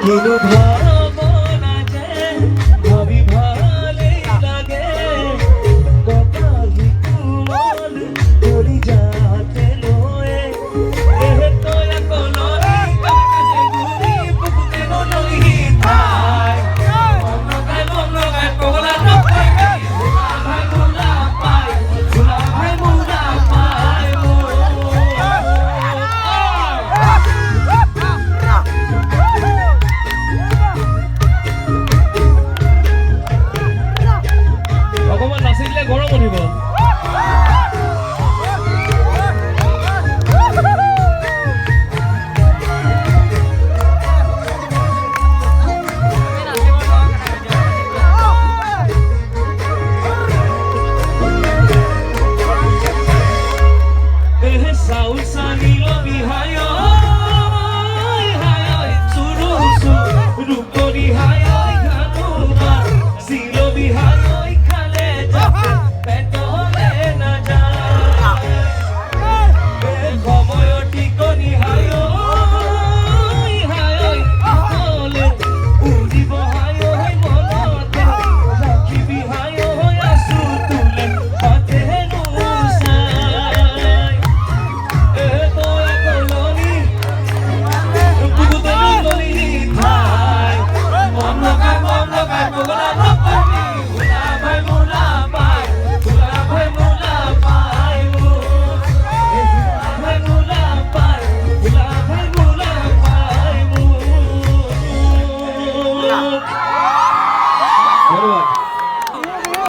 কিনো ভাবনা যে ভাবি ভালেই লাগে কপালি কোমল ধৰি যাতে লয়ে এহে তয়া কলৰি কাহে গুৰি বুকুতে নলহি ঠাই মন গায় পগলা নপাই ভাই মোলা পাই ঝুলা ভাই মোলা পাই অকমান নাচিলে গৰম উঠিব চাউল চালিল বিহায় হায় চুৰু ৰূপৰি হায়